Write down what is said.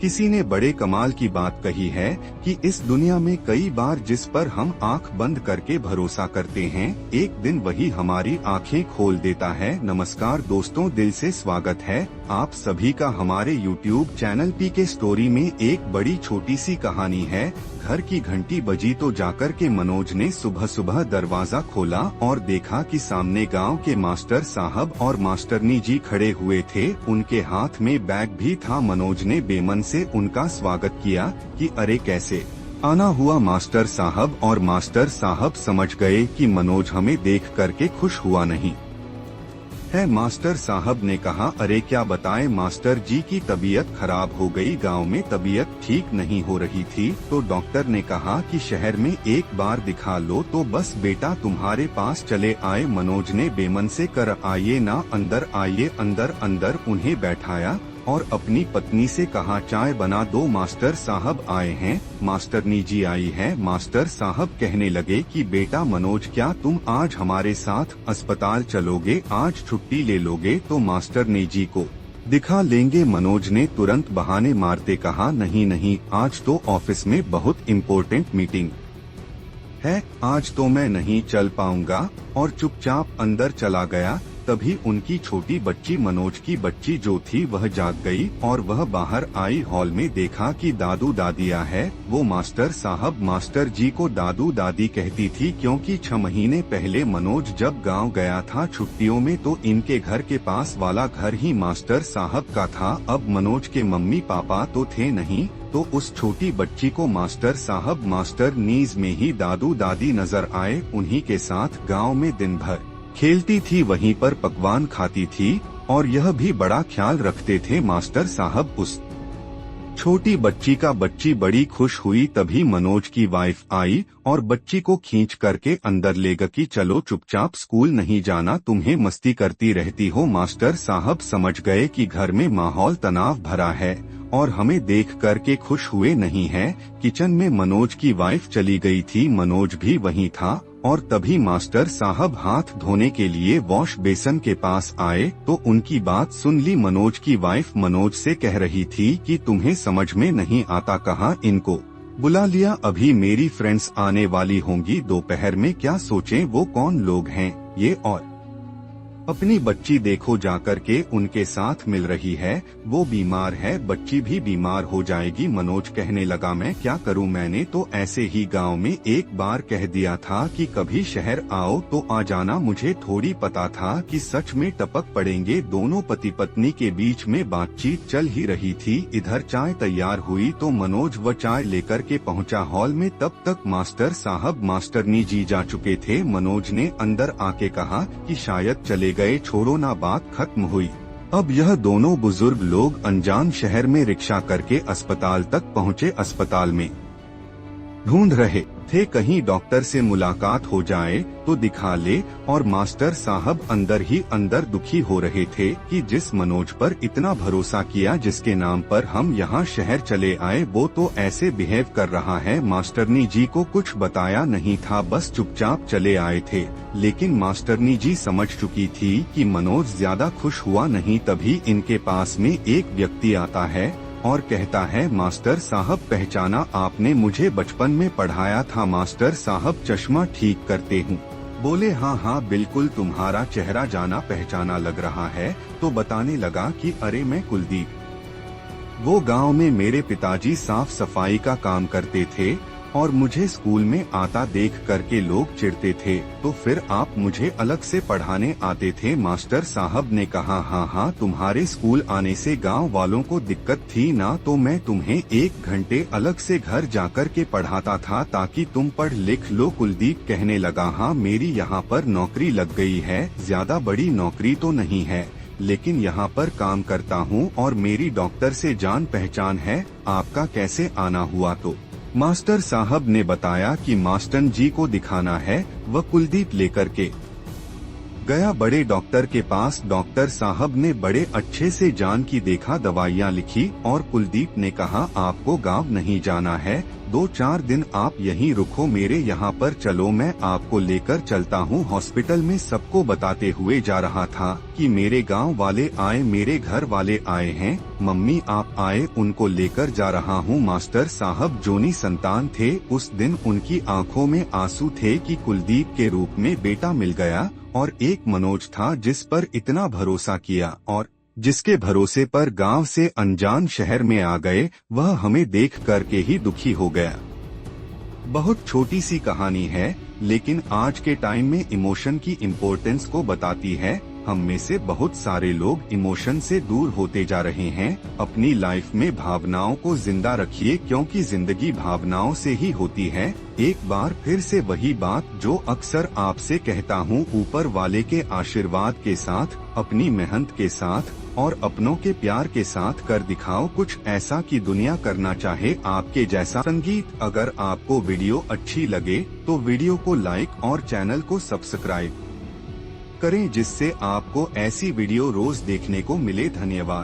किसी ने बड़े कमाल की बात कही है कि इस दुनिया में कई बार जिस पर हम आंख बंद करके भरोसा करते हैं, एक दिन वही हमारी आंखें खोल देता है। नमस्कार दोस्तों, दिल से स्वागत है आप सभी का हमारे YouTube चैनल पीके स्टोरी में। एक बड़ी छोटी सी कहानी है। घर की घंटी बजी तो जाकर के मनोज ने सुबह सुबह दरवाजा खोला और देखा कि सामने गांव के मास्टर साहब और मास्टरनी जी खड़े हुए थे। उनके हाथ में बैग भी था। मनोज ने बेमन से उनका स्वागत किया कि अरे कैसे आना हुआ मास्टर साहब। और मास्टर साहब समझ गए कि मनोज हमें देख करके खुश हुआ नहीं है। मास्टर साहब ने कहा, अरे क्या बताएं मास्टर जी की तबीयत खराब हो गई, गांव में तबीयत ठीक नहीं हो रही थी तो डॉक्टर ने कहा कि शहर में एक बार दिखा लो तो बस बेटा तुम्हारे पास चले आए। मनोज ने बेमन से कर आइए ना, अंदर आइए। अंदर अंदर उन्हें बैठाया और अपनी पत्नी से कहा चाय बना दो। मास्टर साहब आए हैं, मास्टरनी जी आई है। मास्टर साहब कहने लगे कि बेटा मनोज, क्या तुम आज हमारे साथ अस्पताल चलोगे? आज छुट्टी ले लोगे तो मास्टरनी जी को दिखा लेंगे। मनोज ने तुरंत बहाने मारते कहा, नहीं नहीं, आज तो ऑफिस में बहुत इम्पोर्टेंट मीटिंग है, आज तो मैं नहीं चल पाऊंगा। और चुपचाप अंदर चला गया। तभी उनकी छोटी बच्ची, मनोज की बच्ची जो थी, वह जाग गई और वह बाहर आई। हॉल में देखा कि दादू दादिया है। वो मास्टर साहब मास्टर जी को दादू दादी कहती थी क्योंकि 6 महीने पहले मनोज जब गांव गया था छुट्टियों में तो इनके घर के पास वाला घर ही मास्टर साहब का था। अब मनोज के मम्मी पापा तो थे नहीं तो उस छोटी बच्ची को मास्टर साहब मास्टर नीज में ही दादू दादी नजर आए। उन्हीं के साथ गाँव में दिन भर खेलती थी, वहीं पर पकवान खाती थी और यह भी बड़ा ख्याल रखते थे मास्टर साहब उस छोटी बच्ची का। बच्ची बड़ी खुश हुई। तभी मनोज की वाइफ आई और बच्ची को खींच करके अंदर ले गई कि चलो चुपचाप, स्कूल नहीं जाना, तुम्हें मस्ती करती रहती हो। मास्टर साहब समझ गए कि घर में माहौल तनाव भरा है और हमें देख करके खुश हुए नहीं है। किचन में मनोज की वाइफ चली गई थी, मनोज भी वहीं था और तभी मास्टर साहब हाथ धोने के लिए वॉश बेसन के पास आए तो उनकी बात सुन ली। मनोज की वाइफ मनोज से कह रही थी कि तुम्हें समझ में नहीं आता, कहाँ इनको बुला लिया, अभी मेरी फ्रेंड्स आने वाली होंगी दोपहर में, क्या सोचें वो कौन लोग हैं ये, और अपनी बच्ची देखो जाकर के उनके साथ मिल रही है, वो बीमार है, बच्ची भी बीमार हो जाएगी। मनोज कहने लगा, मैं क्या करूं, मैंने तो ऐसे ही गांव में एक बार कह दिया था कि कभी शहर आओ तो आ जाना, मुझे थोड़ी पता था कि सच में टपक पड़ेंगे। दोनों पति पत्नी के बीच में बातचीत चल ही रही थी। इधर चाय तैयार हुई तो मनोज वो चाय लेकर के पहुंचा हॉल में। तब तक मास्टर साहब मास्टरनी जी जा चुके थे। मनोज ने अंदर आके कहा कि शायद चले गए, छोड़ो ना, बात खत्म हुई। अब यह दोनों बुजुर्ग लोग अनजान शहर में रिक्शा करके अस्पताल तक पहुँचे। अस्पताल में ढूंढ रहे थे कहीं डॉक्टर से मुलाकात हो जाए तो दिखा ले, और मास्टर साहब अंदर ही अंदर दुखी हो रहे थे कि जिस मनोज पर इतना भरोसा किया, जिसके नाम पर हम यहाँ शहर चले आए, वो तो ऐसे बिहेव कर रहा है। मास्टरनी जी को कुछ बताया नहीं था, बस चुपचाप चले आए थे। लेकिन मास्टरनी जी समझ चुकी थी कि मनोज ज्यादा खुश हुआ नहीं। तभी इनके पास में एक व्यक्ति आता है और कहता है, मास्टर साहब पहचाना आपने, मुझे बचपन में पढ़ाया था। मास्टर साहब चश्मा ठीक करते हूँ बोले, हाँ हाँ बिल्कुल, तुम्हारा चेहरा जाना पहचाना लग रहा है। तो बताने लगा कि अरे मैं कुलदीप, वो गांव में मेरे पिताजी साफ सफाई का काम करते थे और मुझे स्कूल में आता देख करके लोग चिढ़ते थे, तो फिर आप मुझे अलग से पढ़ाने आते थे। मास्टर साहब ने कहा, हाँ हाँ, तुम्हारे स्कूल आने से गांव वालों को दिक्कत थी ना, तो मैं तुम्हें 1 घंटे अलग से घर जाकर के पढ़ाता था ताकि तुम पढ़ लिख लो। कुलदीप कहने लगा, हाँ मेरी यहाँ पर नौकरी लग गई है, ज्यादा बड़ी नौकरी तो नहीं है, लेकिन यहाँ पर काम करता हूँ और मेरी डॉक्टर से जान पहचान है। आपका कैसे आना हुआ? तो मास्टर साहब ने बताया कि मास्टर जी को दिखाना है। वह कुलदीप लेकर के गया बड़े डॉक्टर के पास। डॉक्टर साहब ने बड़े अच्छे से जान की देखा, दवाइयाँ लिखी और कुलदीप ने कहा आपको गाँव नहीं जाना है, 2-4 दिन आप यहीं रुको, मेरे यहाँ पर चलो, मैं आपको लेकर चलता हूँ। हॉस्पिटल में सबको बताते हुए जा रहा था कि मेरे गांव वाले आए, मेरे घर वाले आए हैं, मम्मी आप आए, उनको लेकर जा रहा हूँ। मास्टर साहब जोनी संतान थे, उस दिन उनकी आंखों में आंसू थे कि कुलदीप के रूप में बेटा मिल गया। और एक मनोज था जिस पर इतना भरोसा किया और जिसके भरोसे पर गांव से अनजान शहर में आ गए, वह हमें देख करके ही दुखी हो गया। बहुत छोटी सी कहानी है, लेकिन आज के टाइम में इमोशन की इम्पोर्टेंस को बताती है। हम में से बहुत सारे लोग इमोशन से दूर होते जा रहे हैं। अपनी लाइफ में भावनाओं को जिंदा रखिए, क्योंकि जिंदगी भावनाओं से ही होती है। एक बार फिर से वही बात जो अक्सर आपसे कहता हूँ, ऊपर वाले के आशीर्वाद के साथ, अपनी मेहनत के साथ और अपनों के प्यार के साथ कर दिखाओ कुछ ऐसा कि दुनिया करना चाहे आपके जैसा। संगीत, अगर आपको वीडियो अच्छी लगे तो वीडियो को लाइक और चैनल को सब्सक्राइब करें, जिससे आपको ऐसी वीडियो रोज देखने को मिले। धन्यवाद।